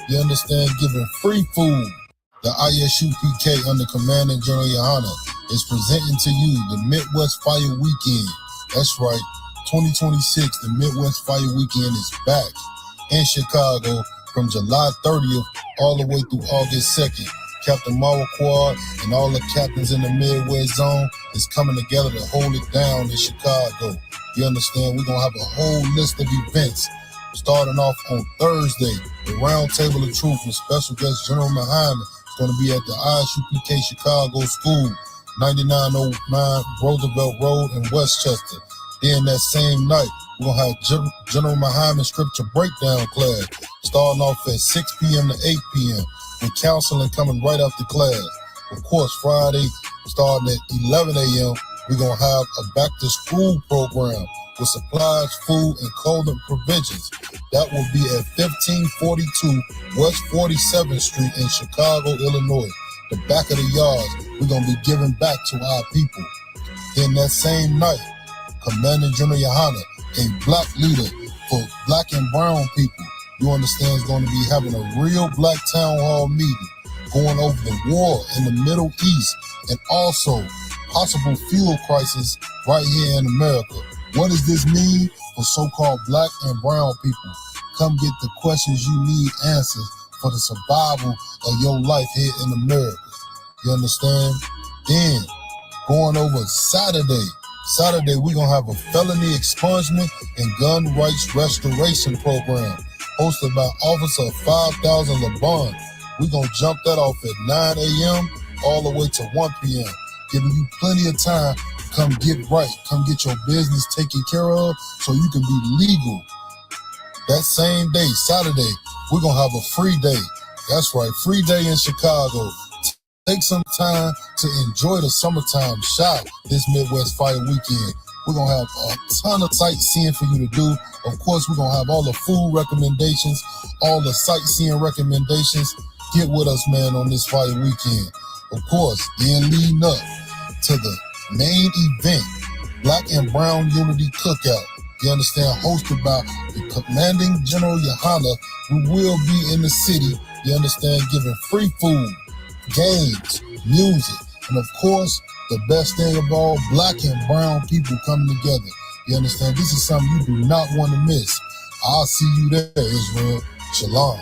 You understand? Giving free food. The ISUPK under Commanding General Yohana is presenting to you the Midwest Fire Weekend. That's right, 2026, the Midwest Fire Weekend is back in Chicago from July 30th all the way through August 2nd. Captain Marquardt and all the captains in the Midwest zone is coming together to hold it down in Chicago. You understand? We're going to have a whole list of events starting off on Thursday. The Round Table of Truth with special guest General Muhammad is going to be at the ISUPK Chicago School, 9909 Roosevelt Road in Westchester. Then that same night, we're going to have General Muhammad Scripture Breakdown class starting off at 6 p.m. to 8 p.m. with counseling coming right after class. Of course, Friday, starting at 11 a.m., we're going to have a back-to-school program with supplies, food, and clothing provisions. That will be at 1542 West 47th Street in Chicago, Illinois. The back of the yards, we're going to be giving back to our people. Then that same night, Commander General Yohana, a black leader for black and brown people, you understand, is going to be having a real black town hall meeting, going over the war in the Middle East and also possible fuel crisis right here in America. What does this mean for so-called black and brown people? Come get the questions you need answers for the survival of your life here in America. You understand? Then, going over Saturday, we're going to have a felony expungement and gun rights restoration program hosted by Officer 5000 LeBon. We're going to jump that off at 9 a.m. all the way to 1 p.m., giving you plenty of time to come get right, come get your business taken care of so you can be legal. That same day, Saturday, we're going to have a free day. That's right, free day in Chicago. Take some time to enjoy the summertime shop this Midwest Fire Weekend. We're going to have a ton of sightseeing for you to do. Of course, we're going to have all the food recommendations, all the sightseeing recommendations. Get with us, man, on this Fire Weekend. Of course, then leading up to the main event, Black and Brown Unity Cookout. You understand? Hosted by the Commanding General Yohana, who will be in the city. You understand? Giving free food, games, music, and of course, the best thing of all, black and brown people coming together. You understand? This is something you do not want to miss. I'll see you there, Israel. Shalom.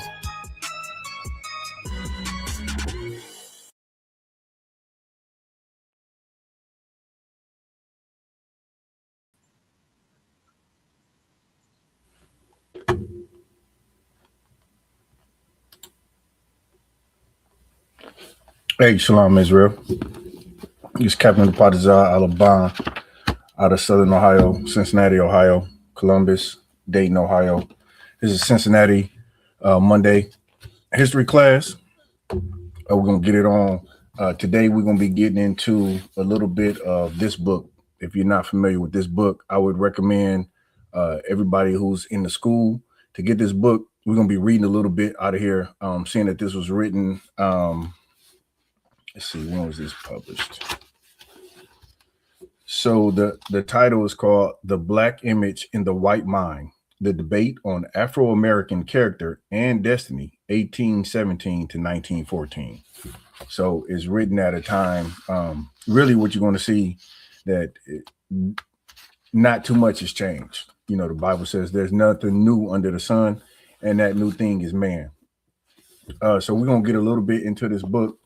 Hey, Shalom, Israel. It's Captain Padazar Alabama out of Southern Ohio, Cincinnati, Ohio, Columbus, Dayton, Ohio. This is Cincinnati Monday history class. We're going to get it on. Today, we're going to be getting into a little bit of this book. If you're not familiar with this book, I would recommend everybody who's in the school to get this book. We're going to be reading a little bit out of here, seeing that this was written. Let's see, when was this published? So the title is called The Black Image in the White Mind, the debate on Afro-American character and destiny, 1817 to 1914. So it's written at a time, really what you're going to see that not too much has changed. You know, the Bible says there's nothing new under the sun, and that new thing is man. So we're going to get a little bit into this book.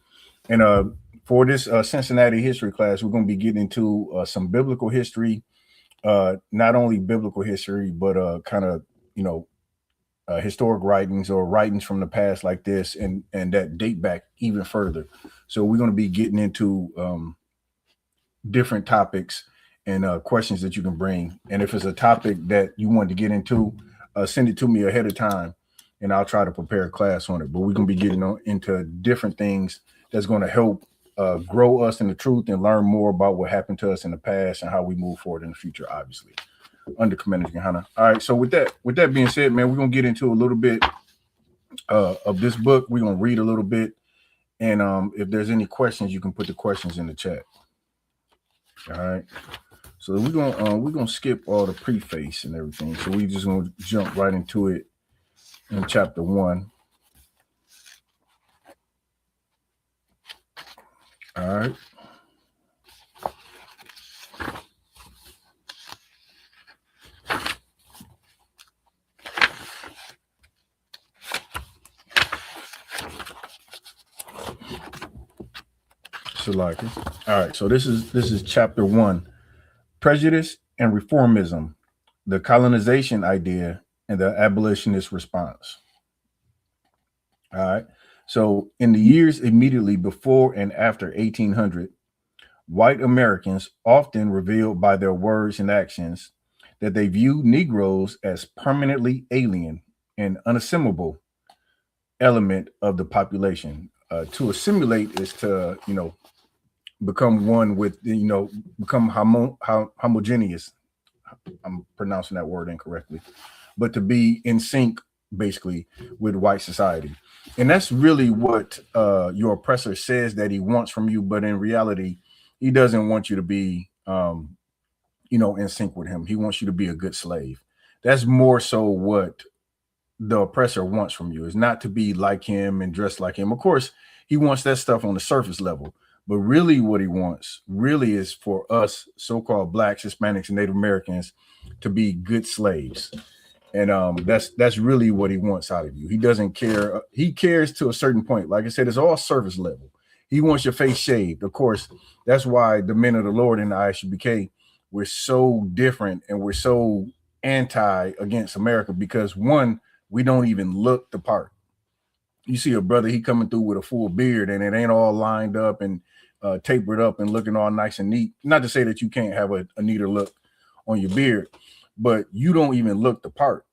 And for this Cincinnati history class, we're going to be getting into some biblical history, not only biblical history, but kind of, historic writings or writings from the past like this and that date back even further. So we're going to be getting into different topics and questions that you can bring. And if it's a topic that you want to get into, send it to me ahead of time and I'll try to prepare a class on it. But we're going to be getting into different things that's going to help grow us in the truth and learn more about what happened to us in the past and how we move forward in the future, obviously, under Commander Yohana. All right, so with that being said, man, we're going to get into a little bit of this book. We're going to read a little bit. And if there's any questions, you can put the questions in the chat. All right. So we're gonna skip all the preface and everything. So we're just going to jump right into it in chapter 1. All right. Salaki. All right. So this is chapter 1, prejudice and reformism, the colonization idea and the abolitionist response. All right. So in the years immediately before and after 1800, white Americans often revealed by their words and actions that they viewed Negroes as permanently alien and unassimilable element of the population. To assimilate is to, become one with, become homogeneous. I'm pronouncing that word incorrectly, but to be in sync basically with white society. And that's really what your oppressor says that he wants from you. But in reality, he doesn't want you to be, in sync with him. He wants you to be a good slave. That's more so what the oppressor wants from you, is not to be like him and dress like him. Of course, he wants that stuff on the surface level. But really what he wants really is for us so-called blacks, Hispanics, and Native Americans to be good slaves. And that's really what he wants out of you. He doesn't care. He cares to a certain point. Like I said, it's all surface level. He wants your face shaved. Of course, that's why the men of the Lord in the ISUPK, we're so different and we're so anti against America because, one, we don't even look the part. You see a brother, he coming through with a full beard and it ain't all lined up and tapered up and looking all nice and neat. Not to say that you can't have a neater look on your beard, but you don't even look the part.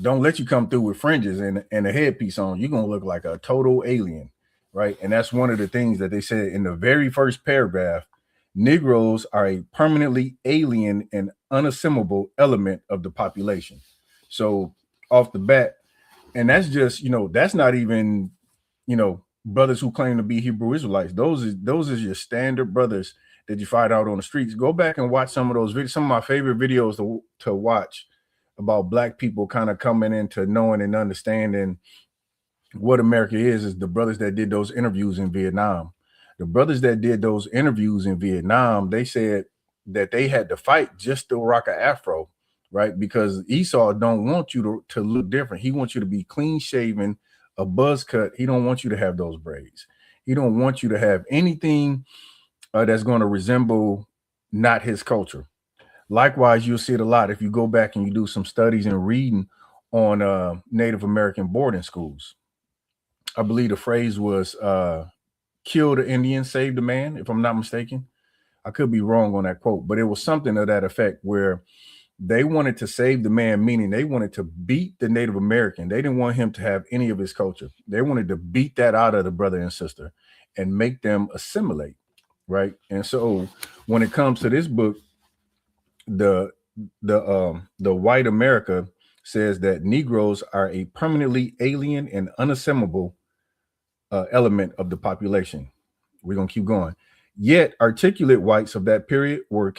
Don't let you come through with fringes and a headpiece on. You're gonna look like a total alien, right? And that's one of the things that they said in the very first paragraph. Negroes are a permanently alien and unassimilable element of the population. So off the bat, and that's just, that's not even, brothers who claim to be Hebrew Israelites. Those is your standard brothers that you find out on the streets. Go back and watch some of those videos. Some of my favorite videos to watch about black people kind of coming into knowing and understanding what America is the brothers that did those interviews in Vietnam. The brothers that did those interviews in Vietnam, they said that they had to fight just to rock an afro, right? Because Esau don't want you to look different. He wants you to be clean shaven, a buzz cut. He don't want you to have those braids. He don't want you to have anything that's going to resemble not his culture. Likewise, you'll see it a lot if you go back and you do some studies and reading on Native American boarding schools. I believe the phrase was kill the Indian, save the man, if I'm not mistaken. I could be wrong on that quote, but it was something of that effect where they wanted to save the man, meaning they wanted to beat the Native American. They didn't want him to have any of his culture. They wanted to beat that out of the brother and sister and make them assimilate, right? And so when it comes to this book, the white America says that Negroes are a permanently alien and unassimilable element of the population. We're gonna keep going. Yet articulate whites of that period were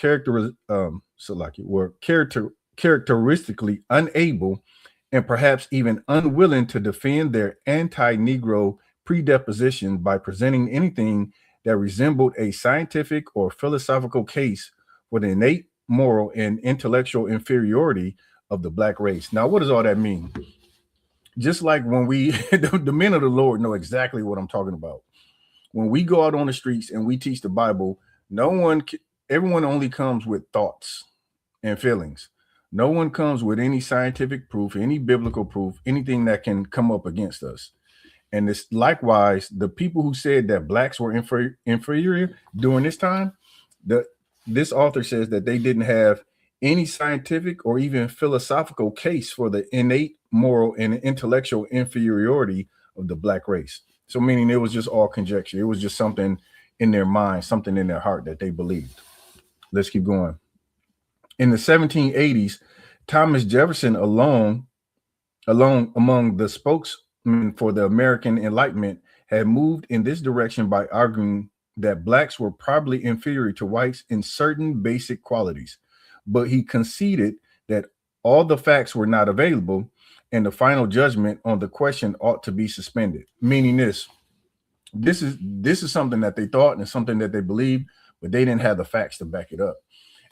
characteristically unable and perhaps even unwilling to defend their anti-Negro predisposition by presenting anything that resembled a scientific or philosophical case for the innate moral and intellectual inferiority of the black race. Now, what does all that mean? Just like when we, the men of the Lord know exactly what I'm talking about. When we go out on the streets and we teach the Bible, everyone only comes with thoughts and feelings. No one comes with any scientific proof, any biblical proof, anything that can come up against us. And this, likewise, the people who said that blacks were inferior during this time, this author says that they didn't have any scientific or even philosophical case for the innate moral and intellectual inferiority of the black race. So meaning it was just all conjecture. It was just something in their mind, something in their heart that they believed. Let's keep going. In the 1780s, Thomas Jefferson alone among the spokesmen for the American Enlightenment had moved in this direction by arguing that blacks were probably inferior to whites in certain basic qualities, but he conceded that all the facts were not available and the final judgment on the question ought to be suspended. Meaning this, This is something that they thought and something that they believed, but they didn't have the facts to back it up.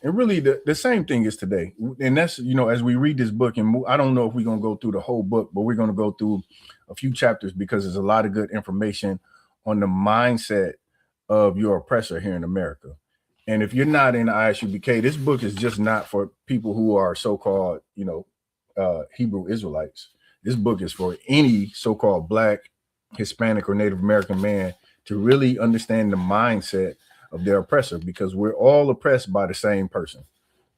And really, the same thing is today. And that's, as we read this book, and I don't know if we're going to go through the whole book, but we're going to go through a few chapters because there's a lot of good information on the mindset of your oppressor here in America. And if you're not in ISUPK, this book is just not for people who are so-called, Hebrew Israelites. This book is for any so-called Black, Hispanic, or Native American man to really understand the mindset of their oppressor, because we're all oppressed by the same person.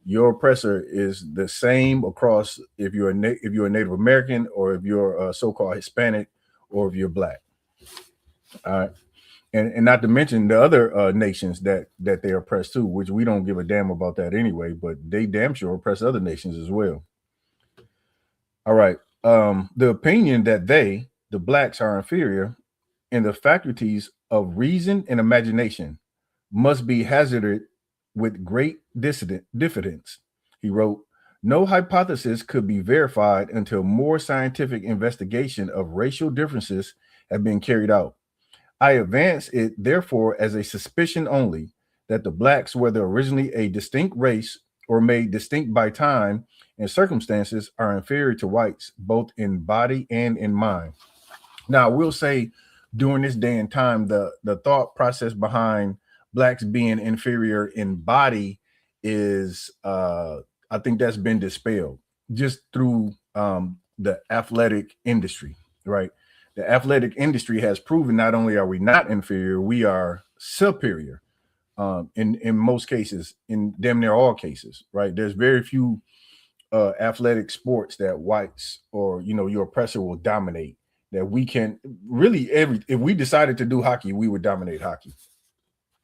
Your oppressor is the same across if you're a Native American, or if you're a so-called Hispanic, or if you're Black. All right. And not to mention the other nations that they oppress too, which we don't give a damn about that anyway, but they damn sure oppress other nations as well. All right. The opinion that the Blacks, are inferior in the faculties of reason and imagination must be hazarded with great diffidence. He wrote, no hypothesis could be verified until more scientific investigation of racial differences have been carried out. I advance it, therefore, as a suspicion only that the Blacks, whether originally a distinct race or made distinct by time and circumstances, are inferior to whites, both in body and in mind. Now, we'll say during this day and time, the thought process behind Blacks being inferior in body is, I think that's been dispelled just through the athletic industry, right? The athletic industry has proven not only are we not inferior, we are superior in most cases, in damn near all cases, right? There's very few athletic sports that whites or, your oppressor will dominate, that we can really if we decided to do hockey, we would dominate hockey.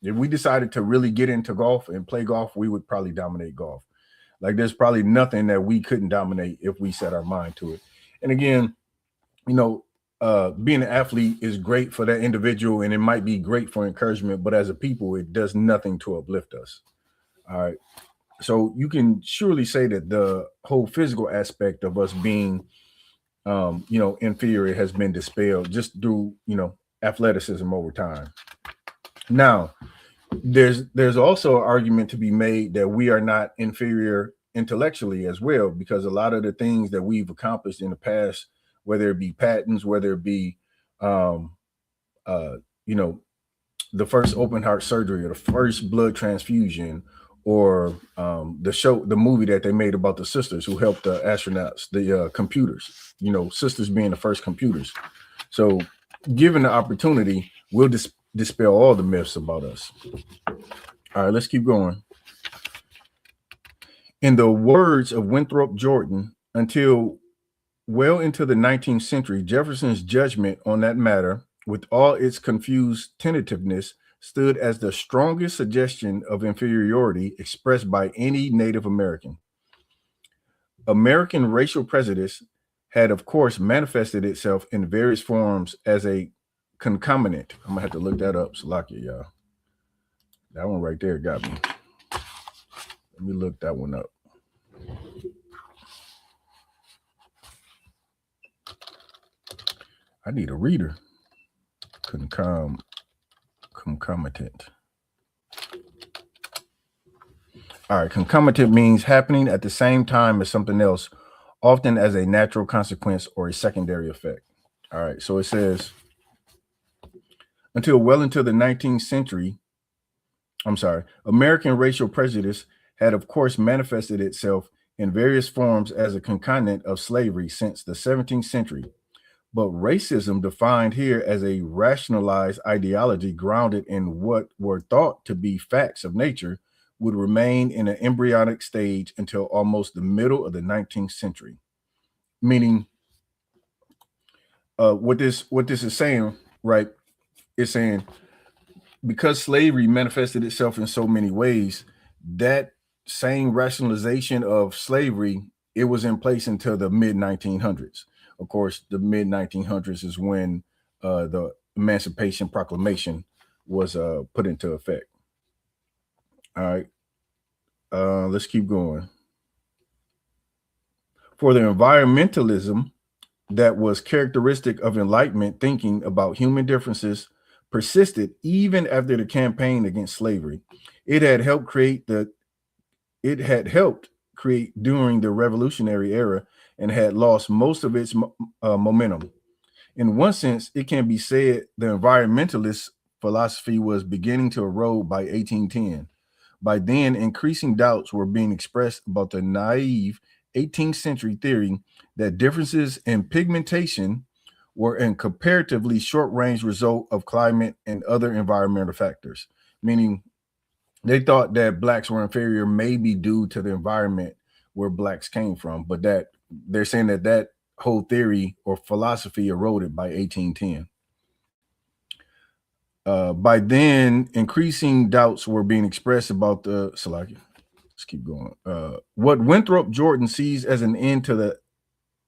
If we decided to really get into golf and play golf, we would probably dominate golf. Like, there's probably nothing that we couldn't dominate if we set our mind to it. And again, being an athlete is great for that individual, and it might be great for encouragement, but as a people, it does nothing to uplift us. All right. So you can surely say that the whole physical aspect of us being, inferior has been dispelled just through, athleticism over time. Now, there's also an argument to be made that we are not inferior intellectually as well, because a lot of the things that we've accomplished in the past, whether it be patents, whether it be, the first open heart surgery, or the first blood transfusion, or the movie that they made about the sisters who helped the astronauts, the computers, sisters being the first computers. So given the opportunity, we'll dispel all the myths about us. All right, let's keep going. In the words of Winthrop Jordan, until well into the 19th century, Jefferson's judgment on that matter, with all its confused tentativeness, stood as the strongest suggestion of inferiority expressed by any Native American. American racial prejudice had, of course, manifested itself in various forms as a concomitant. I'm gonna have to look that up. Salakia, y'all. That one right there got me. Let me look that one up. I need a reader. Concomitant. All right, concomitant means happening at the same time as something else, often as a natural consequence or a secondary effect. All right, so it says, until well into the 19th century, American racial prejudice had, of course, manifested itself in various forms as a concomitant of slavery since the 17th century. But racism, defined here as a rationalized ideology grounded in what were thought to be facts of nature, would remain in an embryonic stage until almost the middle of the 19th century. Meaning, what this is saying, right? It's saying because slavery manifested itself in so many ways, that same rationalization of slavery, it was in place until the mid 1900s. Of course, the mid 1900s is when the Emancipation Proclamation was put into effect. All right, let's keep going. For the environmentalism that was characteristic of Enlightenment thinking about human differences persisted even after the campaign against slavery. It had helped create during the Revolutionary Era and had lost most of its momentum. In one sense, it can be said the environmentalist philosophy was beginning to erode by 1810. By then, increasing doubts were being expressed about the naive 18th century theory that differences in pigmentation were a comparatively short-range result of climate and other environmental factors, meaning they thought that blacks were inferior maybe due to the environment where blacks came from, but that they're saying that whole theory or philosophy eroded by 1810. By then, increasing doubts were being expressed about the Salakia. Let's keep going. What Winthrop Jordan sees as an end to the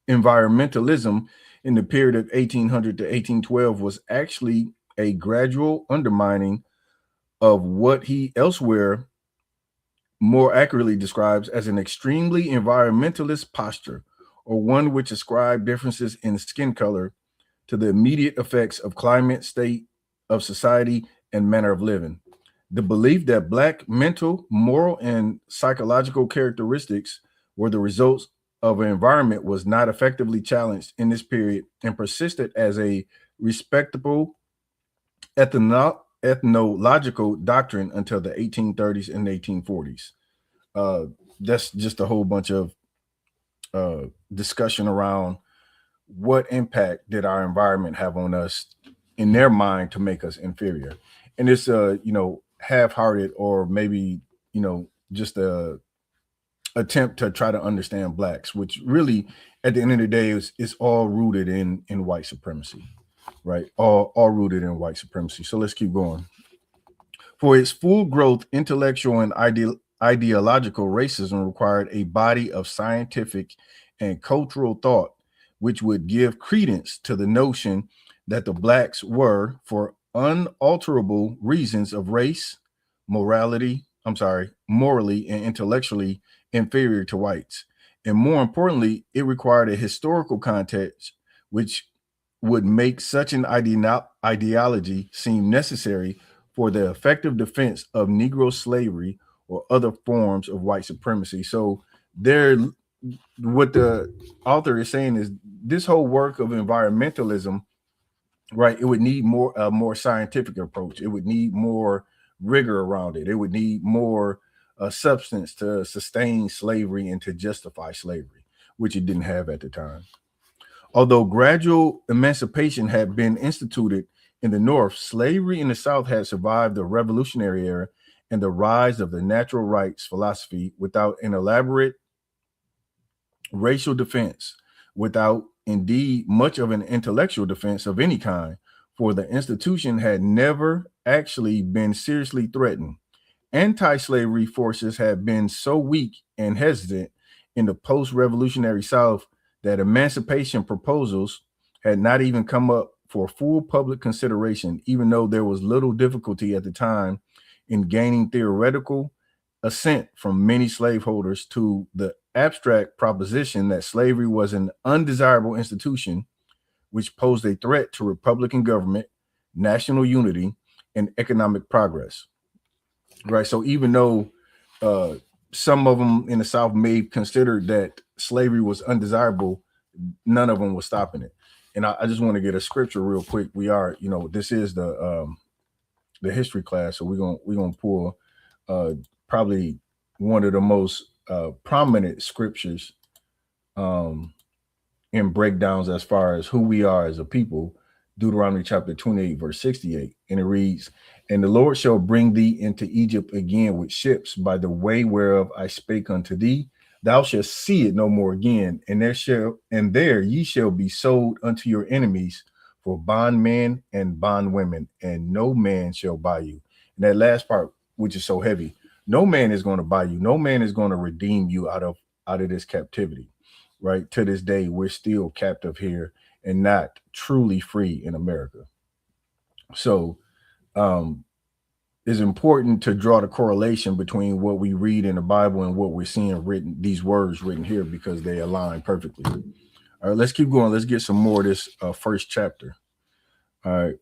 environmentalism in the period of 1800 to 1812 was actually a gradual undermining of what he elsewhere more accurately describes as an extremely environmentalist posture, or one which ascribed differences in skin color to the immediate effects of climate, state of society, and manner of living. The belief that Black mental, moral, and psychological characteristics were the results of an environment was not effectively challenged in this period and persisted as a respectable ethnological doctrine until the 1830s and 1840s. That's just a whole bunch of discussion around what impact did our environment have on us in their mind to make us inferior. And it's half-hearted, or maybe just a attempt to try to understand blacks, which really at the end of the day is all rooted in white supremacy, right? All rooted in white supremacy. So let's keep going. For its full growth, intellectual and ideological racism required a body of scientific and cultural thought which would give credence to the notion that the blacks were, for unalterable reasons of race, morally and intellectually inferior to whites. And more importantly, it required a historical context which would make such an ideology seem necessary for the effective defense of Negro slavery or other forms of white supremacy. So what the author is saying is this whole work of environmentalism, right? It would need a more scientific approach. It would need more rigor around it. It would need more substance to sustain slavery and to justify slavery, which it didn't have at the time. Although gradual emancipation had been instituted in the North, slavery in the South had survived the Revolutionary Era and the rise of the natural rights philosophy without an elaborate racial defense, without indeed much of an intellectual defense of any kind, for the institution had never actually been seriously threatened. Anti-slavery forces had been so weak and hesitant in the post-revolutionary South that emancipation proposals had not even come up for full public consideration, even though there was little difficulty at the time in gaining theoretical assent from many slaveholders to the abstract proposition that slavery was an undesirable institution which posed a threat to Republican government, national unity, and economic progress. Right. So even though some of them in the South may consider that slavery was undesirable, none of them was stopping it. And I just want to get a scripture real quick. We are, this is the history class, so we're gonna pull probably one of the most prominent scriptures in breakdowns as far as who we are as a people. Deuteronomy chapter 28, verse 68, and it reads, "And the Lord shall bring thee into Egypt again with ships by the way whereof I spake unto thee. Thou shalt see it no more again, and there ye shall be sold unto your enemies for bondmen and bondwomen, and no man shall buy you." And that last part, which is so heavy, no man is going to buy you. No man is going to redeem you out of this captivity. Right? To this day, we're still captive here and not truly free in America. So it's important to draw the correlation between what we read in the Bible and what we're seeing written, these words written here, because they align perfectly. All right, let's keep going. Let's get some more of this first chapter. All right.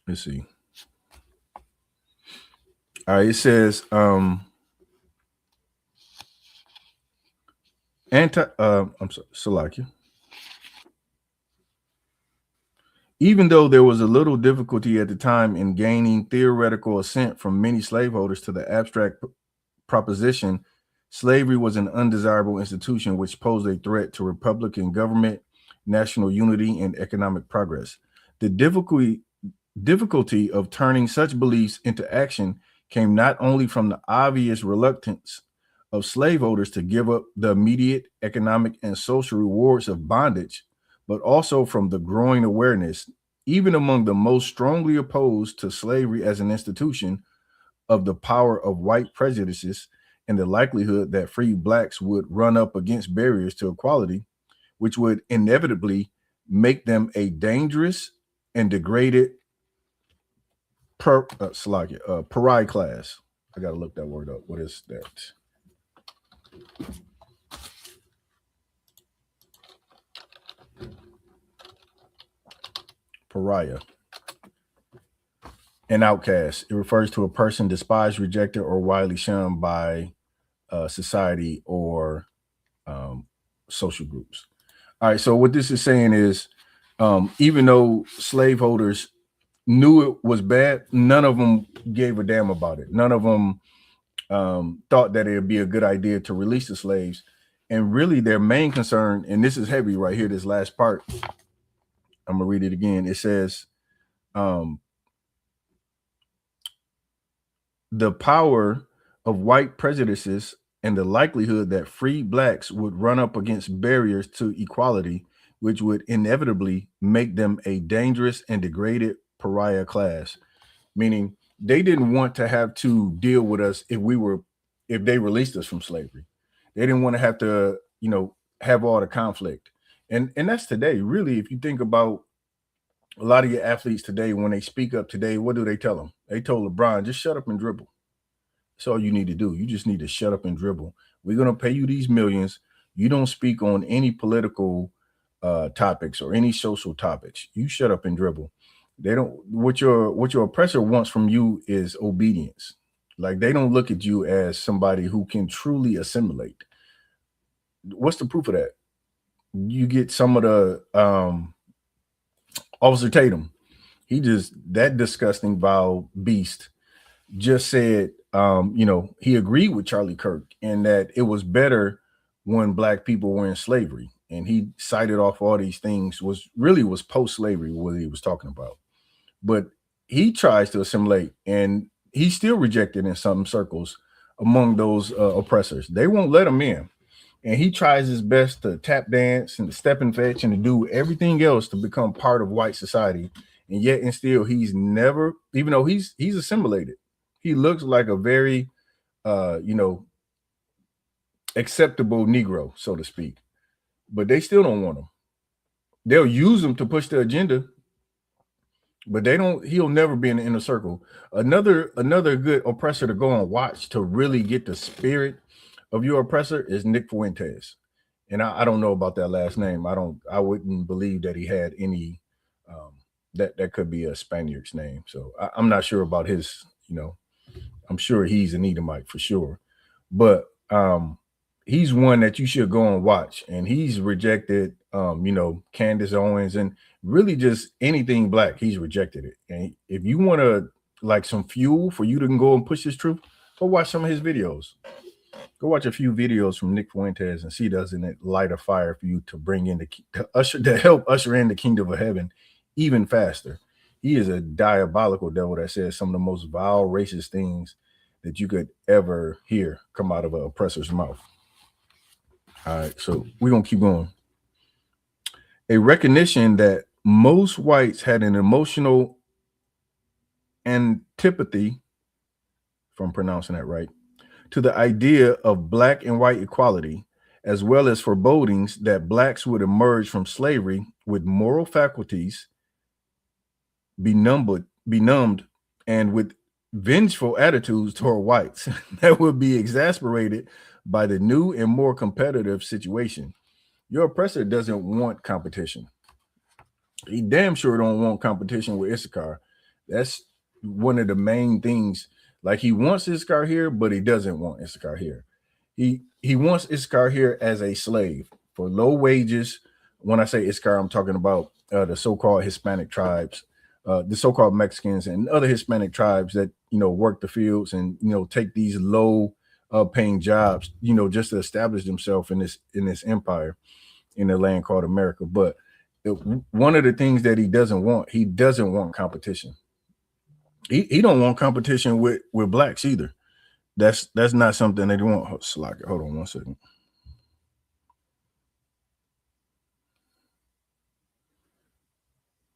Let's see. All right, it says I'm sorry, Salakia. Even though there was a little difficulty at the time in gaining theoretical assent from many slaveholders to the abstract proposition, slavery was an undesirable institution which posed a threat to Republican government, national unity, and economic progress. The difficulty of turning such beliefs into action came not only from the obvious reluctance of slaveholders to give up the immediate economic and social rewards of bondage, but also from the growing awareness, even among the most strongly opposed to slavery as an institution, of the power of white prejudices and the likelihood that free blacks would run up against barriers to equality, which would inevitably make them a dangerous and degraded pariah class. I got to look that word up. What is that? Pariah. An outcast. It refers to a person despised, rejected, or widely shunned by society or social groups. All right. So what this is saying is, even though slaveholders knew it was bad, none of them gave a damn about it. None of them thought that it would be a good idea to release the slaves. And really, their main concern, and this is heavy right here, this last part. I'm gonna read it again. It says, the power of white prejudices and the likelihood that free blacks would run up against barriers to equality, which would inevitably make them a dangerous and degraded pariah class. Meaning they didn't want to have to deal with us if they released us from slavery. They didn't want to have to, have all the conflict. And that's today. Really, if you think about a lot of your athletes today, when they speak up today, what do they tell them? They told LeBron, just shut up and dribble. That's all you need to do. You just need to shut up and dribble. We're going to pay you these millions. You don't speak on any political topics or any social topics. You shut up and dribble. They don't. What your oppressor wants from you is obedience. Like, they don't look at you as somebody who can truly assimilate. What's the proof of that? You get some of the Officer Tatum. He just, that disgusting, vile beast, just said, he agreed with Charlie Kirk and that it was better when black people were in slavery. And he cited off all these things, was post-slavery what he was talking about. But he tries to assimilate, and he's still rejected in some circles among those oppressors. They won't let him in. And he tries his best to tap dance and to step and fetch and to do everything else to become part of white society. And yet and still, he's never, even though he's assimilated, he looks like a very, acceptable Negro, so to speak. But they still don't want him. They'll use him to push the agenda, but he'll never be in the inner circle. Another good oppressor to go and watch to really get the spirit of your oppressor is Nick Fuentes. And I don't know about that last name. I wouldn't believe that he had any, that could be a Spaniard's name. So I'm not sure about his, I'm sure he's an Edomite for sure. But he's one that you should go and watch. And he's rejected, Candace Owens and really just anything black. He's rejected it. And if you want to, like, some fuel for you to go and push this truth, go watch some of his videos. Go watch a few videos from Nick Fuentes and see, doesn't it light a fire for you to bring in to help usher in the kingdom of heaven even faster. He is a diabolical devil that says some of the most vile, racist things that you could ever hear come out of an oppressor's mouth. All right, so we're going to keep going. A recognition that most whites had an emotional antipathy, if I'm pronouncing that right, to the idea of black and white equality, as well as forebodings that blacks would emerge from slavery with moral faculties benumbed, and with vengeful attitudes toward whites that would be exasperated by the new and more competitive situation. Your oppressor doesn't want competition. He damn sure don't want competition with Issachar. That's one of the main things. Like he wants Issachar here, but he doesn't want Issachar here. He wants Issachar here as a slave for low wages. When I say Issachar, I'm talking about the so-called Hispanic tribes, the so-called Mexicans and other Hispanic tribes that work the fields and take these low paying jobs, just to establish themselves in this empire in the land called America. But one of the things that he doesn't want competition. He don't want competition with blacks either. That's not something they want. Hold on 1 second.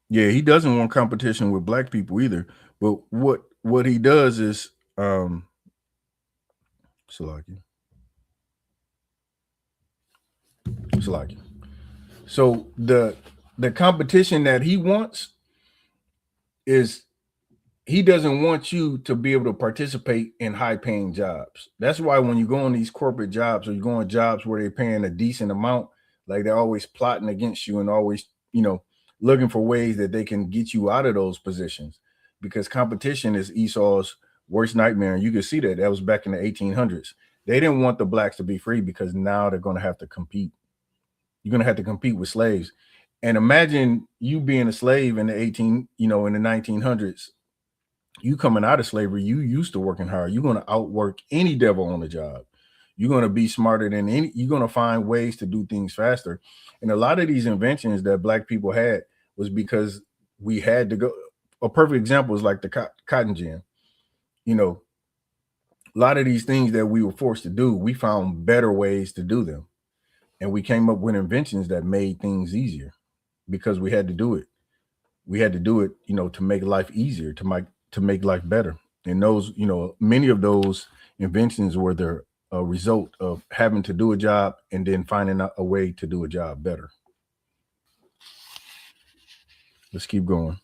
Yeah, he doesn't want competition with black people either. But what he does is so the competition that he wants is he doesn't want you to be able to participate in high paying jobs. That's why when you go on these corporate jobs or you go on jobs where they're paying a decent amount, like they're always plotting against you and always, looking for ways that they can get you out of those positions, because competition is Esau's worst nightmare. And you can see that was back in the 1800s. They didn't want the blacks to be free because now they're going to have to compete. You're going to have to compete with slaves. And imagine you being a slave in the in the 1900s. You coming out of slavery, you used to working hard. You're going to outwork any devil on the job. You're going to be smarter than any. You're going to find ways to do things faster. And a lot of these inventions that black people had was because we had to go. A perfect example is like the cotton gin. A lot of these things that we were forced to do, we found better ways to do them. And we came up with inventions that made things easier because we had to do it. We had to do it, to make life easier, to make life better. And those, many of those inventions were the result of having to do a job and then finding a way to do a job better. Let's keep going.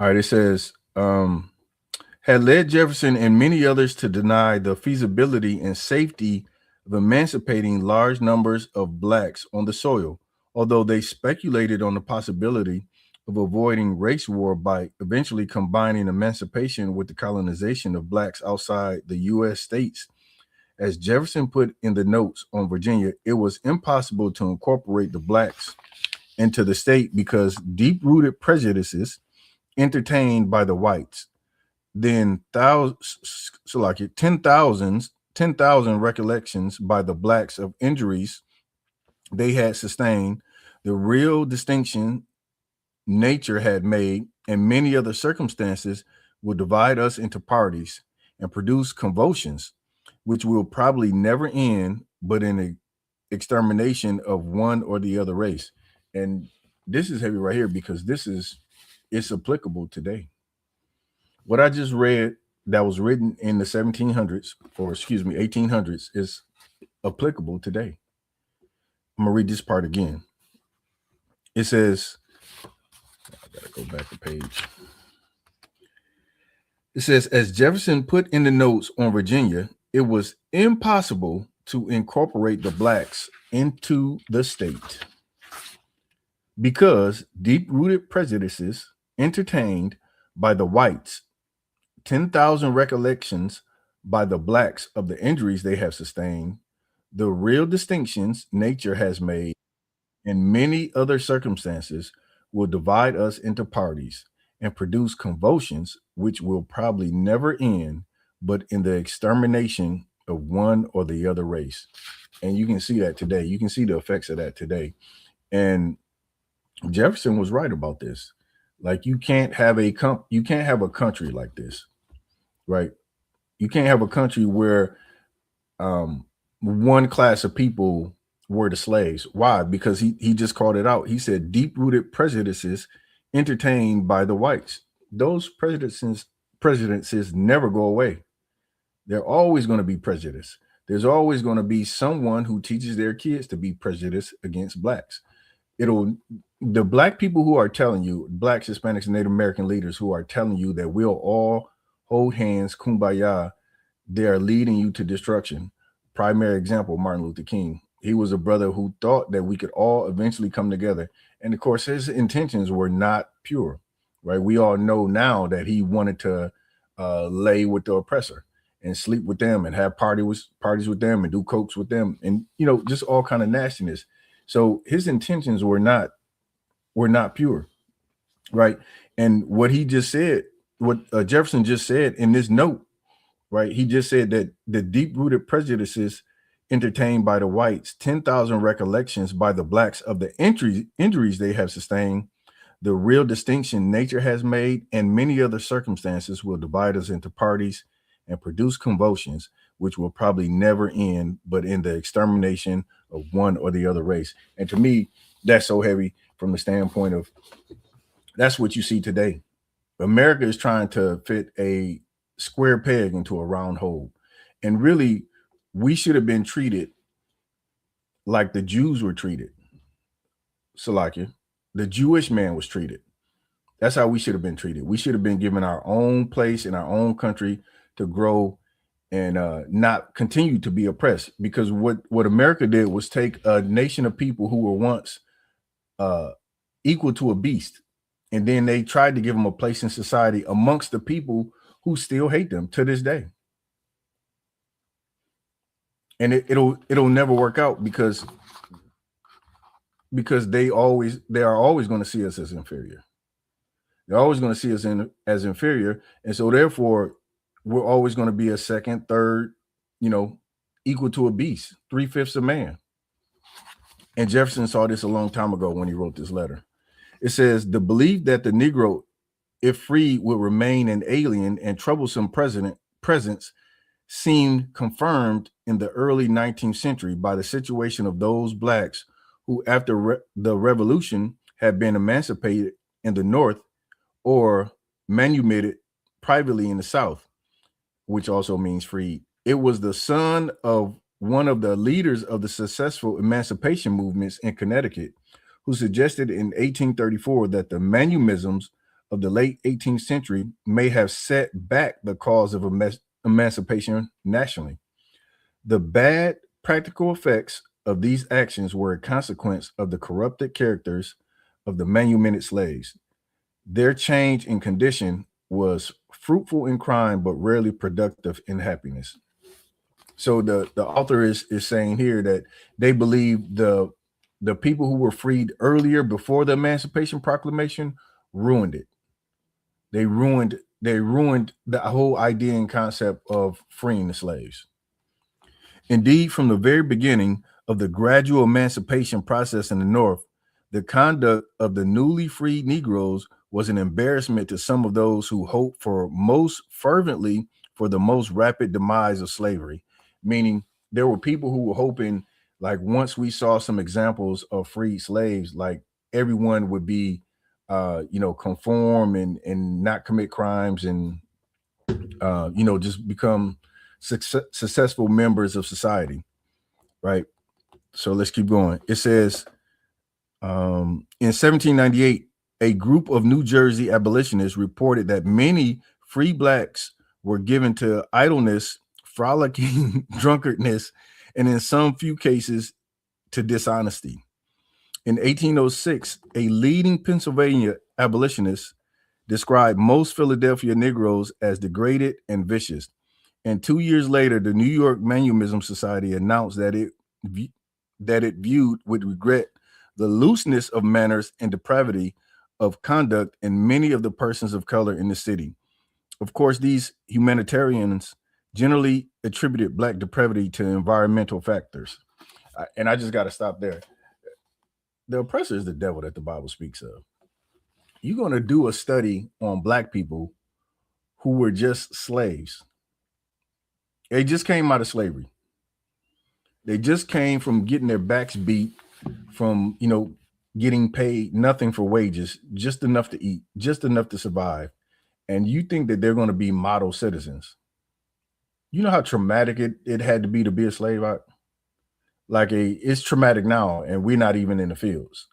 All right, it says, had led Jefferson and many others to deny the feasibility and safety of emancipating large numbers of blacks on the soil, although they speculated on the possibility of avoiding race war by eventually combining emancipation with the colonization of blacks outside the U.S. states. As Jefferson put in the notes on Virginia, it was impossible to incorporate the blacks into the state because deep-rooted prejudices entertained by the whites, then 10,000 recollections by the blacks of injuries they had sustained, the real distinction nature had made, and many other circumstances will divide us into parties and produce convulsions, which will probably never end, but in the extermination of one or the other race. And this is heavy right here because it's applicable today. What I just read that was written in the 1700s, or excuse me, 1800s, is applicable today. I'm gonna read this part again. It says, I gotta go back a page. It says, as Jefferson put in the notes on Virginia, it was impossible to incorporate the blacks into the state because deep-rooted prejudices entertained by the whites, 10,000 recollections by the blacks of the injuries they have sustained, the real distinctions nature has made, and many other circumstances will divide us into parties and produce convulsions which will probably never end, but in the extermination of one or the other race. And you can see that today. You can see the effects of that today. And Jefferson was right about this. Like you can't have a country like this, right? You can't have a country where one class of people were the slaves. Why? Because he just called it out. He said deep-rooted prejudices entertained by the whites. Those prejudices never go away. They're always going to be prejudice. There's always going to be someone who teaches their kids to be prejudiced against blacks. The black people who are telling you, blacks, Hispanics, and Native American leaders who are telling you that we'll all hold hands, kumbaya, they are leading you to destruction. Primary example, Martin Luther King. He was a brother who thought that we could all eventually come together. And of course, his intentions were not pure, right? We all know now that he wanted to lay with the oppressor and sleep with them and have parties with them and do cokes with them, and just all kind of nastiness. So his intentions were not pure, right? And what he just said, what Jefferson just said in this note, right? He just said that the deep-rooted prejudices entertained by the whites, 10,000 recollections by the blacks of the injuries they have sustained, the real distinction nature has made, and many other circumstances will divide us into parties and produce convulsions, which will probably never end, but in the extermination of one or the other race. And to me, that's so heavy from the standpoint of that's what you see today. America is trying to fit a square peg into a round hole. And really, we should have been treated like the Jews were treated. Salakia, the Jewish man was treated. That's how we should have been treated. We should have been given our own place in our own country to grow and not continue to be oppressed. Because what America did was take a nation of people who were once equal to a beast, and then they tried to give them a place in society amongst the people who still hate them to this day. And it'll never work out because they are always going to see us as inferior. They're always going to see us as inferior, and so therefore we're always going to be a second, third, equal to a beast, 3/5 a man. And Jefferson saw this a long time ago when he wrote this letter. It says, the belief that the Negro, if free, would remain an alien and troublesome presence seemed confirmed in the early 19th century by the situation of those blacks who, after the Revolution, had been emancipated in the North or manumitted privately in the South, which also means freed. It was the son of one of the leaders of the successful emancipation movements in Connecticut who suggested in 1834 that the manumisms of the late 18th century may have set back the cause of emancipation nationally. The bad practical effects of these actions were a consequence of the corrupted characters of the manumitted slaves. Their change in condition was fruitful in crime, but rarely productive in happiness. So the author is saying here that they believe the people who were freed earlier before the Emancipation Proclamation ruined it. They ruined the whole idea and concept of freeing the slaves. Indeed, from the very beginning of the gradual emancipation process in the North, the conduct of the newly freed Negroes was an embarrassment to some of those who hoped for most fervently for the most rapid demise of slavery. Meaning there were people who were hoping, like, once we saw some examples of freed slaves, like everyone would be conform and not commit crimes and just become successful members of society, right? So let's keep going. It says in 1798, a group of New Jersey abolitionists reported that many free blacks were given to idleness, frolicking, drunkardness, and in some few cases to dishonesty. In 1806, a leading Pennsylvania abolitionist described most Philadelphia Negroes as degraded and vicious. And 2 years later, the New York Manumism Society announced that it viewed with regret the looseness of manners and depravity of conduct in many of the persons of color in the city. Of course, these humanitarians generally attributed black depravity to environmental factors. And I just got to stop there. The oppressor is the devil that the Bible speaks of. You're going to do a study on black people who were just slaves. They just came out of slavery. They just came from getting their backs beat, from, getting paid nothing for wages, just enough to eat, just enough to survive. And you think that they're going to be model citizens. You know how traumatic it had to be a slave out? It's traumatic now, and we're not even in the fields.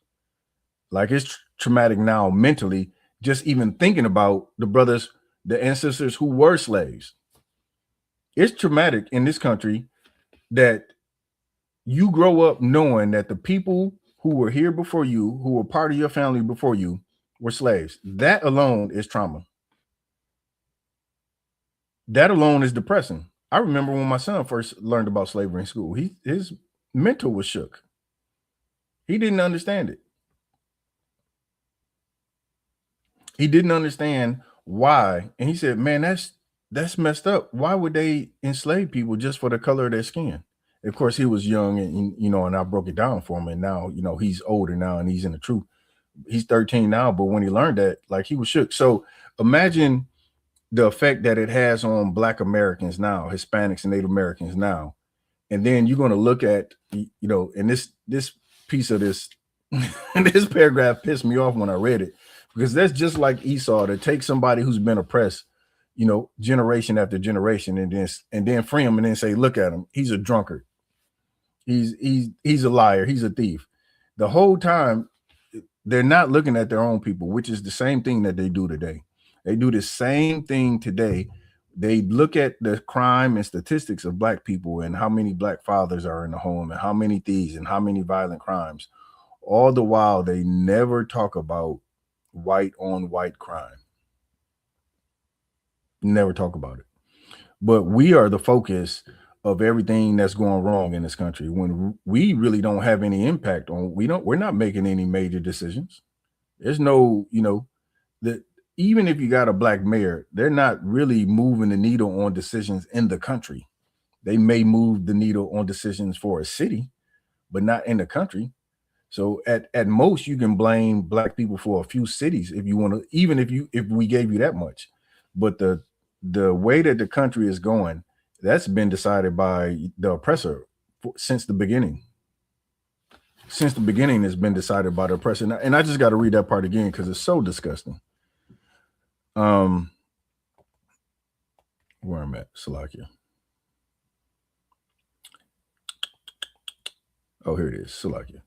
Like, it's traumatic now mentally, just even thinking about the brothers, the ancestors who were slaves. It's traumatic in this country that you grow up knowing that the people who were here before you, who were part of your family before you, were slaves. That alone is trauma. That alone is depressing. I remember when my son first learned about slavery in school, his mental was shook. He didn't understand it. He didn't understand why. And he said, man, that's messed up. Why would they enslave people just for the color of their skin? Of course, he was young and, and I broke it down for him. And now, he's older now and he's in the truth. He's 13 now, but when he learned that, like, he was shook. So imagine the effect that it has on Black Americans now, Hispanics and Native Americans now. And then you're going to look at, and this piece of this, this paragraph pissed me off when I read it, because that's just like Esau, to take somebody who's been oppressed, generation after generation, and then free him and then say, look at him, he's a drunkard. He's a liar. He's a thief. The whole time they're not looking at their own people, which is the same thing that they do today. They do the same thing today. They look at the crime and statistics of Black people and how many Black fathers are in the home and how many thieves and how many violent crimes. All the while, they never talk about white on white crime. Never talk about it. But we are the focus of everything that's going wrong in this country, when we really don't have any impact on, we're not making any major decisions. There's no, that even if you got a Black mayor, they're not really moving the needle on decisions in the country. They may move the needle on decisions for a city, but not in the country. So at most, you can blame Black people for a few cities if you want to, even if we gave you that much. But the way that the country is going, that's been decided by the oppressor since the beginning. Since the beginning, it's been decided by the oppressor. And I just got to read that part again because it's so disgusting. Where I'm at, Salakia. Oh, here it is, Salakia.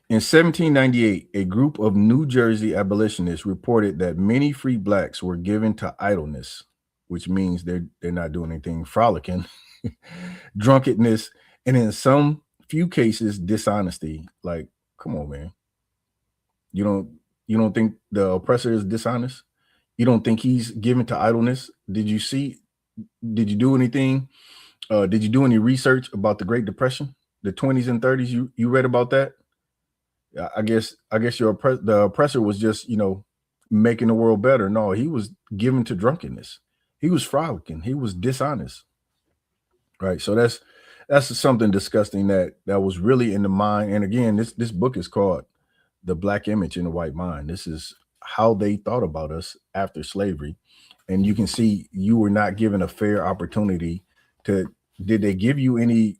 In 1798, a group of New Jersey abolitionists reported that many free Blacks were given to idleness, which means they're not doing anything, frolicking, drunkenness, and in some few cases, dishonesty. Like, come on, man. You don't think the oppressor is dishonest? You don't think he's given to idleness? Did you do anything? Did you do any research about the Great Depression, the 20s and 30s? You read about that? I guess the oppressor was just, making the world better. No, he was given to drunkenness. He was frolicking. He was dishonest. Right. So that's something disgusting that was really in the mind. And again, this book is called The Black Image in the White Mind. This is how they thought about us after slavery. And you can see you were not given a fair opportunity to, did they give you any,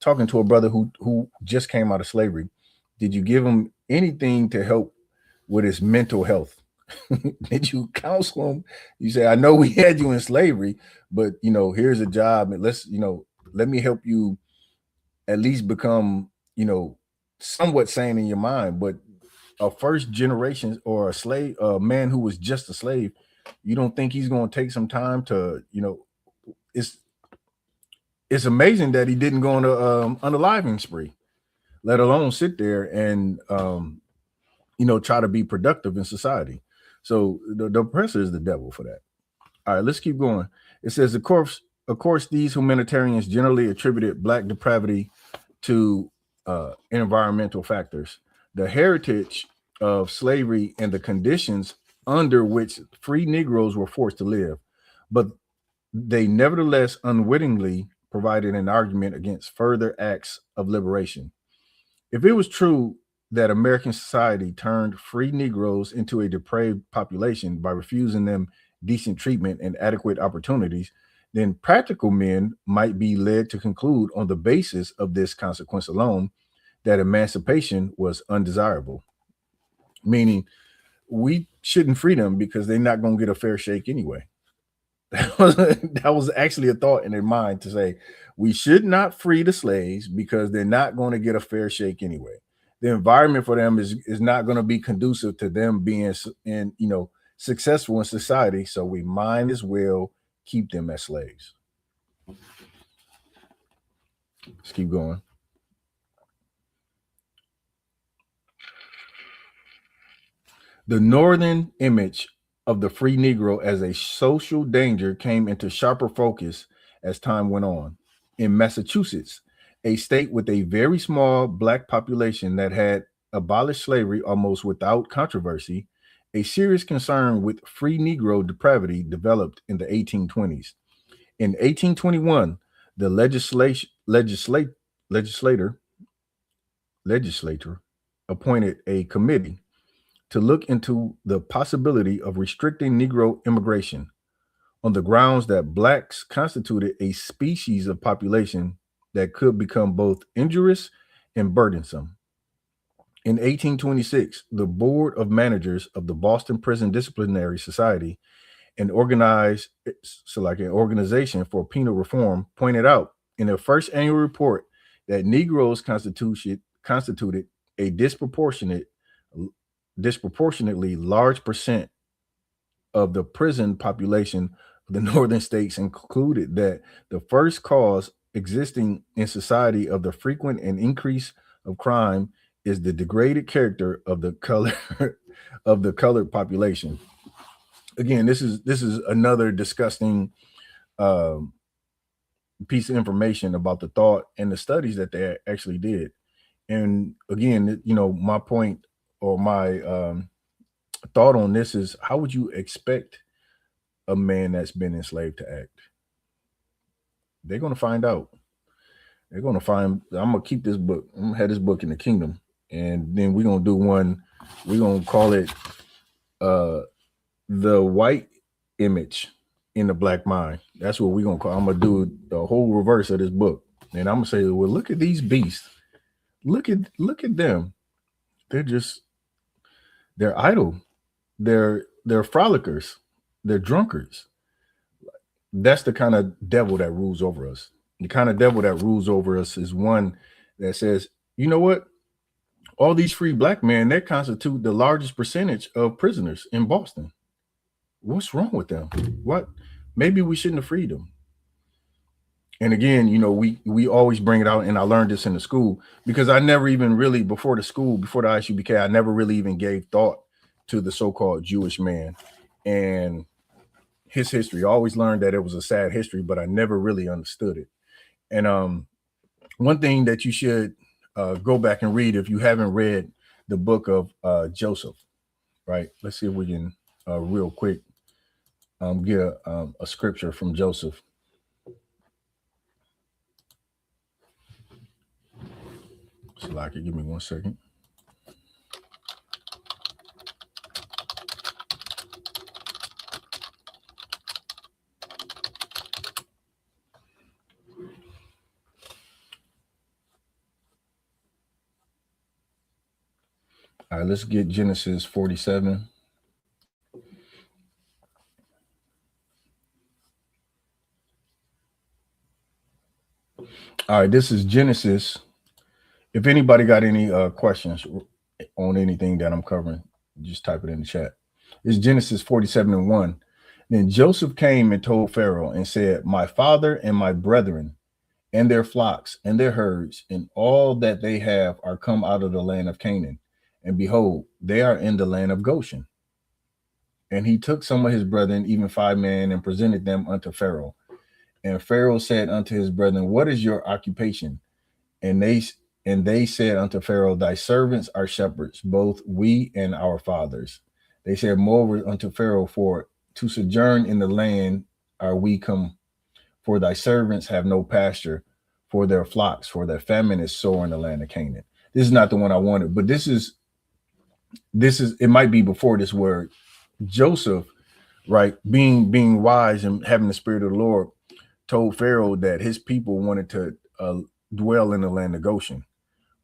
talking to a brother who just came out of slavery, did you give him anything to help with his mental health? Did you counsel him? You say, I know we had you in slavery, but here's a job, and let's, let me help you at least become, somewhat sane in your mind. But a first generation or a man who was just a slave, you don't think he's going to take some time to, it's amazing that he didn't go on a unaliving spree, let alone sit there and try to be productive in society. So the oppressor is the devil for that. All right, let's keep going. It says, of course, these humanitarians generally attributed Black depravity to environmental factors, the heritage of slavery, and the conditions under which free Negroes were forced to live. But they nevertheless unwittingly provided an argument against further acts of liberation. If it was true that American society turned free Negroes into a depraved population by refusing them decent treatment and adequate opportunities, then practical men might be led to conclude on the basis of this consequence alone that emancipation was undesirable. Meaning, we shouldn't free them because they're not going to get a fair shake anyway. That was actually a thought in their mind, to say we should not free the slaves because they're not going to get a fair shake anyway. The environment for them is not going to be conducive to them being successful in society. So we might as well keep them as slaves. Let's keep going. The northern image of the free Negro as a social danger came into sharper focus as time went on. In Massachusetts, a state with a very small black population that had abolished slavery almost without controversy, a serious concern with free Negro depravity developed in the 1820s. In 1821, the legislature appointed a committee to look into the possibility of restricting Negro immigration on the grounds that blacks constituted a species of population that could become both injurious and burdensome. In 1826, the Board of Managers of the Boston Prison Disciplinary Society, an organization for penal reform, pointed out in their first annual report that Negroes constituted a disproportionately large percent of the prison population of the northern states, and concluded that the first cause existing in society of the frequent and increase of crime is the degraded character of the color of the colored population. Again, this is another disgusting piece of information about the thought and the studies that they actually did. And again, my point or my thought on this is, how would you expect a man that's been enslaved to act? They're going to find out. They're going to find. I'm going to keep this book. I'm going to have this book in the kingdom, and then we're going to do one. We're going to call it the white image in the black mind. That's what we're going to call. I'm going to do the whole reverse of this book, and I'm going to say, well, look at these beasts. Look at them. They're idle. They're frolickers. They're drunkards. That's the kind of devil that rules over us. The kind of devil that rules over us is one that says, you know what? All these free black men, they constitute the largest percentage of prisoners in Boston. What's wrong with them? What? Maybe we shouldn't have freed them. And again, we always bring it out, and I learned this in the school, because I never even really, before the ISUPK, I never really even gave thought to the so-called Jewish man and his history. I always learned that it was a sad history, but I never really understood it. And one thing that you should go back and read, if you haven't read the book of Joseph, right? Let's see if we can real quick get a scripture from Joseph. Salaki, give me 1 second. All right, let's get Genesis 47. All right, this is Genesis. If anybody got any questions on anything that I'm covering, just type it in the chat. It's Genesis 47:1. Then Joseph came and told Pharaoh and said, my father and my brethren and their flocks and their herds and all that they have are come out of the land of Canaan. And behold, they are in the land of Goshen. And he took some of his brethren, even 5 men, and presented them unto Pharaoh. And Pharaoh said unto his brethren, what is your occupation? And they said unto Pharaoh, thy servants are shepherds, both we and our fathers. They said moreover unto Pharaoh, for to sojourn in the land are we come, for thy servants have no pasture for their flocks, for their famine is sore in the land of Canaan. This is not the one I wanted, but this is, it might be before this word. Joseph, right, being wise and having the spirit of the Lord, told Pharaoh that his people wanted to dwell in the land of Goshen.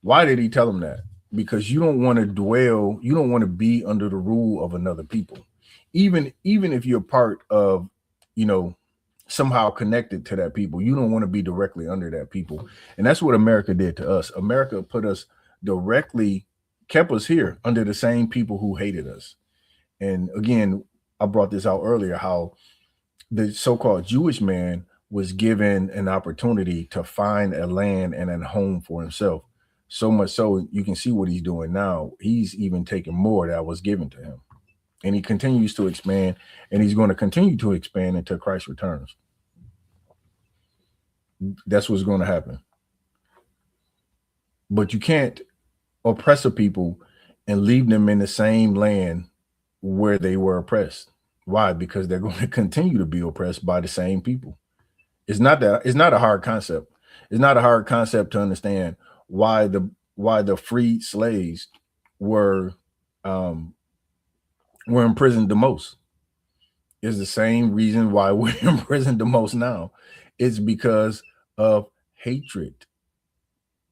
Why did he tell them that? Because you don't want to dwell, you don't want to be under the rule of another people. Even if you're part of, somehow connected to that people, you don't want to be directly under that people. And that's what America did to us. America put us directly, kept us here under the same people who hated us. And again, I brought this out earlier, how the so-called Jewish man was given an opportunity to find a land and a home for himself. So much so, you can see what he's doing now. He's even taking more that was given to him. and he continues to expand, and he's going to continue to expand until Christ returns. That's what's going to happen. But you can't oppress a people and leave them in the same land where they were oppressed. Why? Because they're going to continue to be oppressed by the same people. It's not a hard concept. It's not a hard concept to understand why the freed slaves were imprisoned the most. Is the same reason why we're imprisoned the most now. It's because of hatred.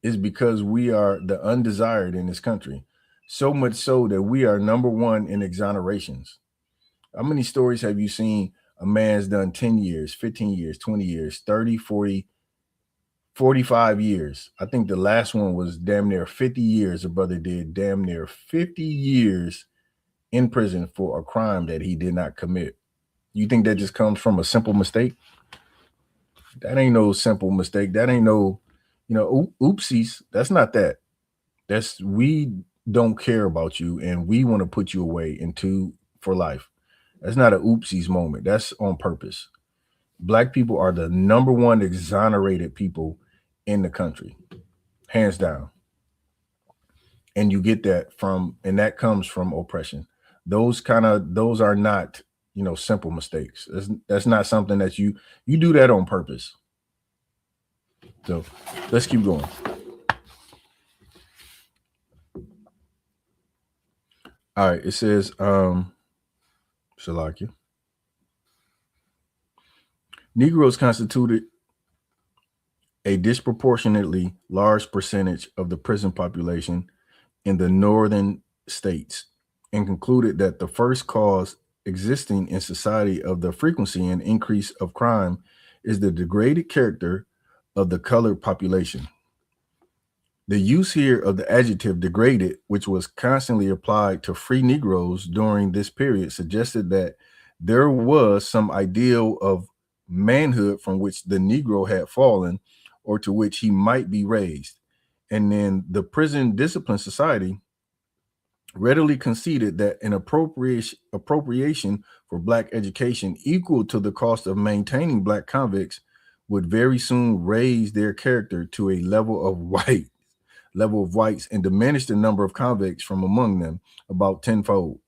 It's because we are the undesired in this country. So much so that we are number one in exonerations. How many stories have you seen a man's done 10 years, 15 years, 20 years, 30, 40, 45 years? I think the last one was damn near 50 years. A brother did damn near 50 years in prison for a crime that he did not commit. You think that just comes from a simple mistake? That ain't no simple mistake. That ain't no, oopsies. That's not that. That's, we don't care about you and we want to put you away for life. That's not an oopsies moment. That's on purpose. Black people are the number one exonerated people in the country, hands down. And you get that and that comes from oppression. Those are not, simple mistakes. That's not something that you do that on purpose. So let's keep going. All right, it says, Shalakia. Negroes constituted a disproportionately large percentage of the prison population in the northern states, and concluded that the first cause existing in society of the frequency and increase of crime is the degraded character of the colored population. The use here of the adjective degraded, which was constantly applied to free Negroes during this period, suggested that there was some ideal of manhood from which the Negro had fallen or to which he might be raised. And then the prison discipline society readily conceded that an appropriation for Black education equal to the cost of maintaining Black convicts would very soon raise their character to a level of whites and diminish the number of convicts from among them about tenfold.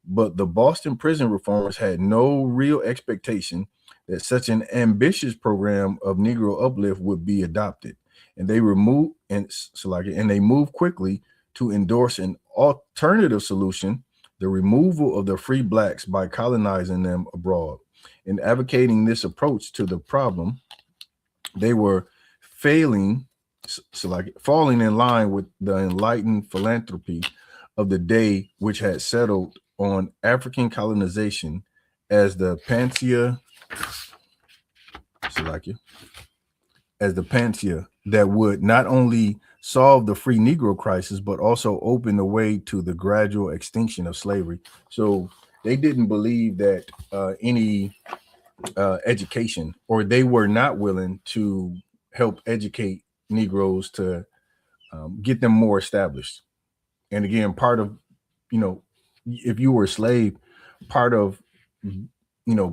But the Boston prison reformers had no real expectation that such an ambitious program of Negro uplift would be adopted, and they moved quickly to endorse an alternative solution, the removal of the free Blacks by colonizing them abroad. In advocating this approach to the problem, they were falling in line with the enlightened philanthropy of the day, which had settled on African colonization as the panacea that would not only solve the free Negro crisis, but also open the way to the gradual extinction of slavery. So they didn't believe that any education, or they were not willing to help educate Negroes to get them more established. And again, part of, if you were a slave, part of,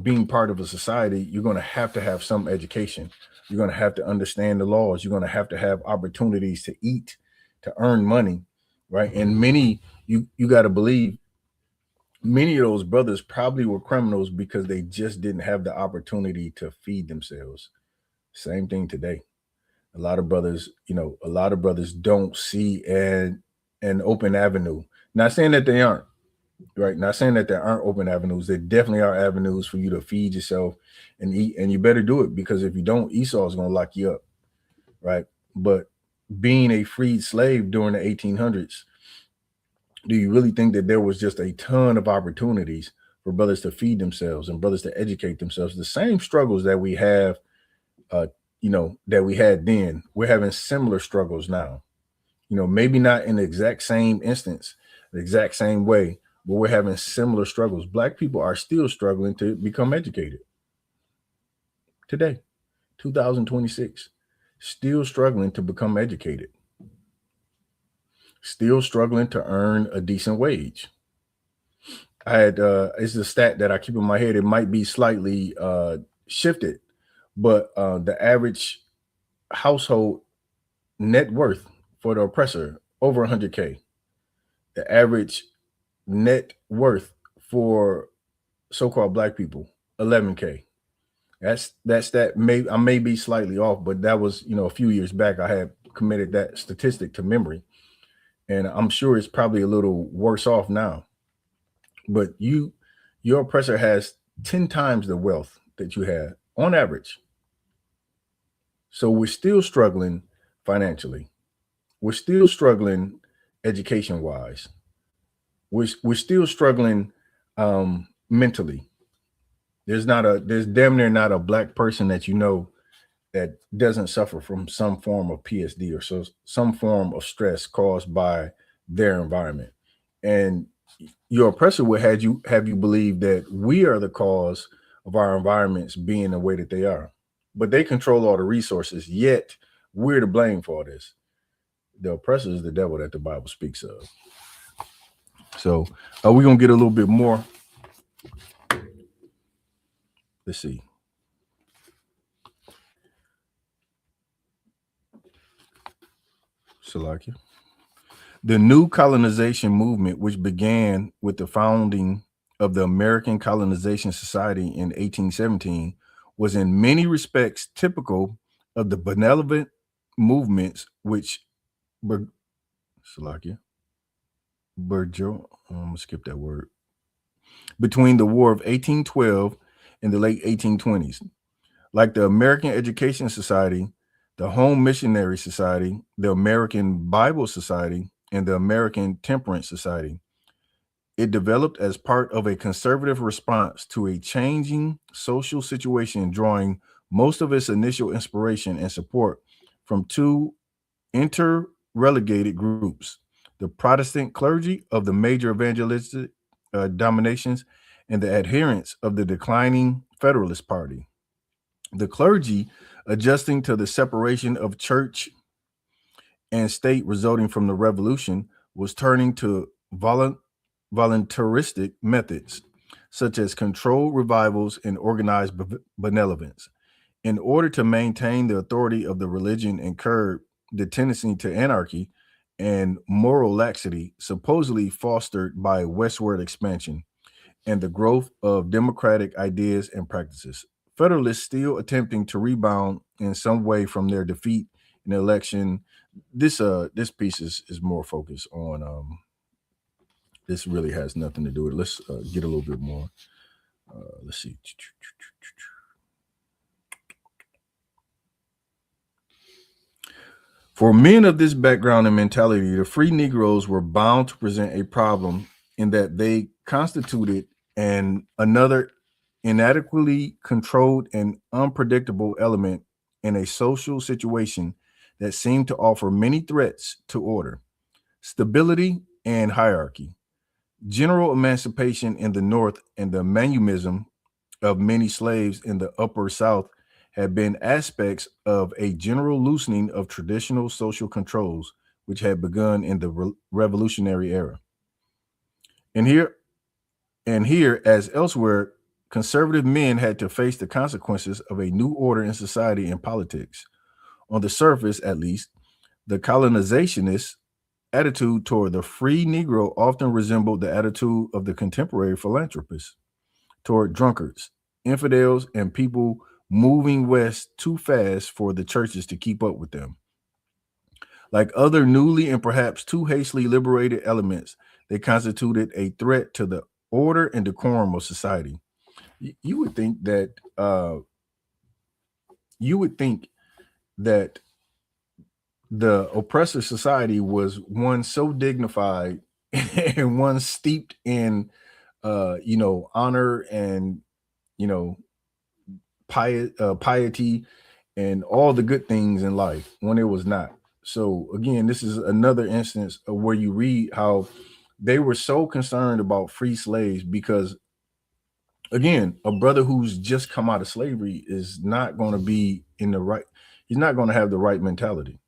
being part of a society, you're going to have some education. You're going to have to understand the laws. You're going to have opportunities to eat, to earn money, right? And many, you got to believe, many of those brothers probably were criminals because they just didn't have the opportunity to feed themselves. Same thing today. A lot of brothers don't see an open avenue. Not saying that they aren't, right? Not saying that there aren't open avenues. There definitely are avenues for you to feed yourself and eat, and you better do it, because if you don't, Esau is going to lock you up, right? But being a freed slave during the 1800s, do you really think that there was just a ton of opportunities for brothers to feed themselves and brothers to educate themselves? The same struggles that we have, that we had then, we're having similar struggles now. Maybe not in the exact same instance, the exact same way, but we're having similar struggles. Black people are still struggling to become educated today, 2026, still struggling to become educated, still struggling to earn a decent wage. I had it's a stat that I keep in my head. It might be slightly shifted, but the average household net worth for the oppressor over 100K. The average net worth for so-called black people 11K. That's that may I may be slightly off, but that was, a few years back. I had committed that statistic to memory, and I'm sure it's probably a little worse off now. But your oppressor has 10 times the wealth that you have on average. So we're still struggling financially. We're still struggling education wise. We're still struggling mentally. There's damn near not a black person that that doesn't suffer from some form of PSD or some form of stress caused by their environment. And your oppressor would have you believe that we are the cause of our environments being the way that they are. But they control all the resources, yet we're to blame for this. The oppressor is the devil that the Bible speaks of. So we're gonna get a little bit more. Let's see. Salakia. The new colonization movement, which began with the founding of the American Colonization Society in 1817, was in many respects typical of the benevolent movements which Salakia. I'm gonna skip that word. Between the War of 1812 and the late 1820s. Like the American Education Society, the Home Missionary Society, the American Bible Society, and the American Temperance Society. It developed as part of a conservative response to a changing social situation, drawing most of its initial inspiration and support from two interrelegated groups: the Protestant clergy of the major evangelistic dominations and the adherents of the declining Federalist Party. The clergy, adjusting to the separation of church and state resulting from the revolution, was turning to voluntaristic methods, such as controlled revivals and organized benevolence, in order to maintain the authority of the religion and curb the tendency to anarchy and moral laxity supposedly fostered by westward expansion and the growth of democratic ideas and practices. Federalists still attempting to rebound in some way from their defeat in the election. This piece is more focused on this really has nothing to do with it. Let's get a little bit more. Let's see. For men of this background and mentality, the free Negroes were bound to present a problem in that they constituted another inadequately controlled and unpredictable element in a social situation that seemed to offer many threats to order, stability, and hierarchy. General emancipation in the North and the manumism of many slaves in the Upper South had been aspects of a general loosening of traditional social controls, which had begun in the Revolutionary era. And here, as elsewhere, conservative men had to face the consequences of a new order in society and politics. On the surface, at least, the colonizationist attitude toward the free Negro often resembled the attitude of the contemporary philanthropists toward drunkards, infidels, and people moving west too fast for the churches to keep up with them. Like other newly and perhaps too hastily liberated elements, they constituted a threat to the order and decorum of society. You would think that the oppressor society was one so dignified and one steeped in honor and piety and all the good things in life, when it was not. So again, this is another instance of where you read how they were so concerned about free slaves because, again, a brother who's just come out of slavery is not going to be in the right. He's not going to have the right mentality.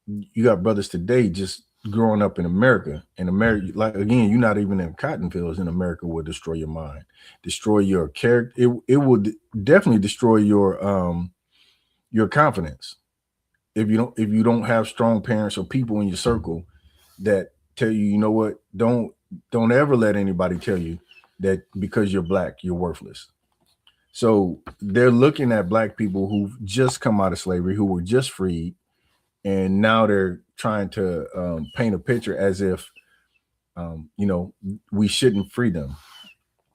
You got brothers today just growing up in America. In America, like again, you're not even in cotton fields in America will destroy your mind, destroy your character. It will definitely destroy your confidence if you don't have strong parents or people in your circle that tell you, you know what, don't ever let anybody tell you that because you're black you're worthless. So they're looking at black people who've just come out of slavery, who were just freed, and now they're trying to paint a picture as if you know, we shouldn't free them,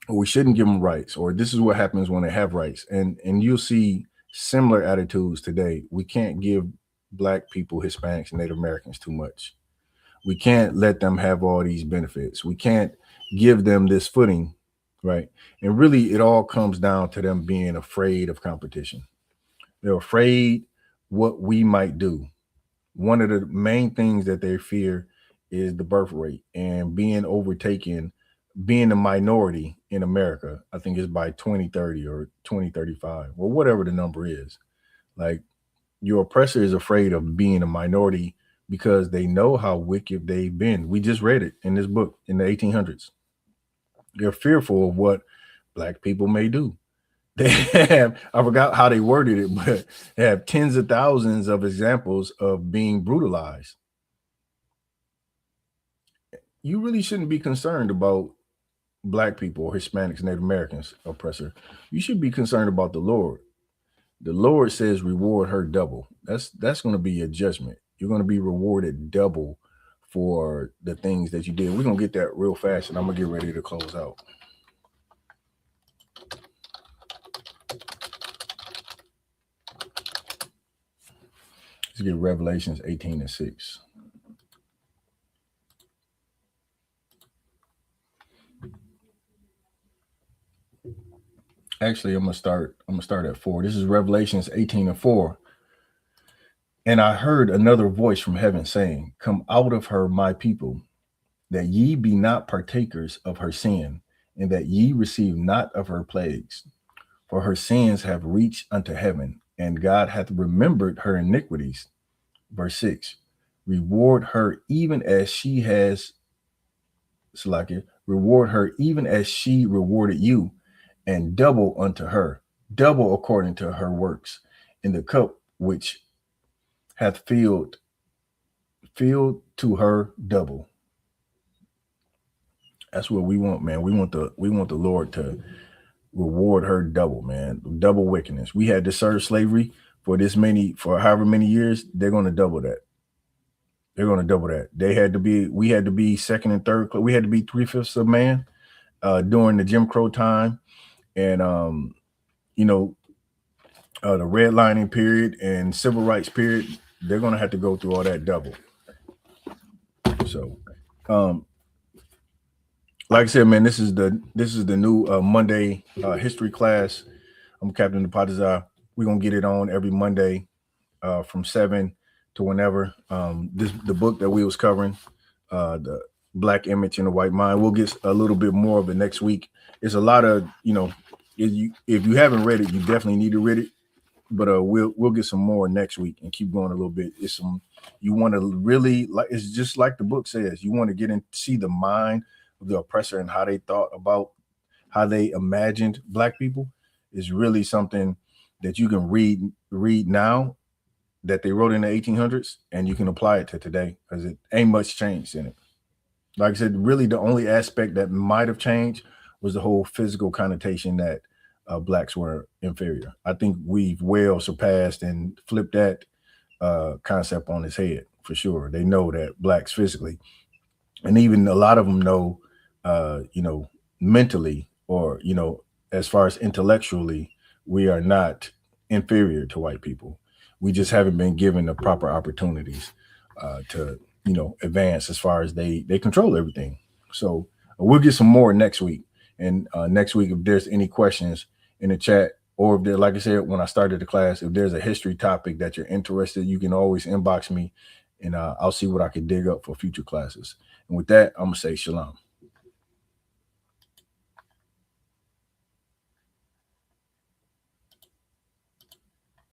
or we shouldn't give them rights, or this is what happens when they have rights. And you'll see similar attitudes today. We can't give black people, Hispanics, Native Americans too much. We can't let them have all these benefits. We can't give them this footing, right? And really, it all comes down to them being afraid of competition. They're afraid what we might do. One of the main things that they fear is the birth rate and being overtaken, being a minority in America. I think it's by 2030 or 2035 or whatever the number is. Like, your oppressor is afraid of being a minority because they know how wicked they've been. We just read it in this book in the 1800s. They're fearful of what black people may do. They have, I forgot how they worded it, but they have tens of thousands of examples of being brutalized. You really shouldn't be concerned about black people or Hispanics, Native Americans, oppressor. You should be concerned about the Lord. The Lord says, reward her double. That's going to be your judgment. You're going to be rewarded double for the things that you did. We're going to get that real fast, and I'm going to get ready to close out. Let's get Revelations 18:6. Actually, I'm gonna start at 4. This is Revelations 18:4. And I heard another voice from heaven saying, come out of her, my people, that ye be not partakers of her sin, and that ye receive not of her plagues. For her sins have reached unto heaven, and God hath remembered her iniquities. Verse 6. Reward her even as she has, Salakia, reward her even as she rewarded you, and double unto her, double according to her works, in the cup which hath filled to her double. That's what we want, man. We want the Lord to reward her double, man. Double wickedness. We had to serve slavery for however many years. They're going to double that. They're going to double that. We had to be second and third. We had to be 3/5 of man during the Jim Crow time. And, you know, the redlining period and civil rights period, they're going to have to go through all that double. So, like I said, man, this is the new Monday history class. I'm Captain Depadazar. We're going to get it on every Monday from 7 to whenever. The book that we was covering, the Black Image in the White Mind, we'll get a little bit more of it next week. It's a lot of, you know, if you haven't read it, you definitely need to read it. But we'll get some more next week and keep going a little bit. It's some, you want to really, like, it's just like the book says, you want to get in, see the mind of the oppressor and how they thought about, how they imagined black people. Is really something that you can read now that they wrote in the 1800s, and you can apply it to today, because it ain't much changed in it. Like I said, really the only aspect that might have changed was the whole physical connotation that blacks were inferior. I think we've well surpassed and flipped that concept on its head for sure. They know that blacks physically, and even a lot of them know, you know, mentally, or, you know, as far as intellectually, we are not inferior to white people. We just haven't been given the proper opportunities to, you know, advance as far as they control everything. So we'll get some more next week. And next week, if there's any questions in the chat, or if there, like I said, when I started the class, if there's a history topic that you're interested, you can always inbox me, and I'll see what I can dig up for future classes. And with that, I'm going to say shalom.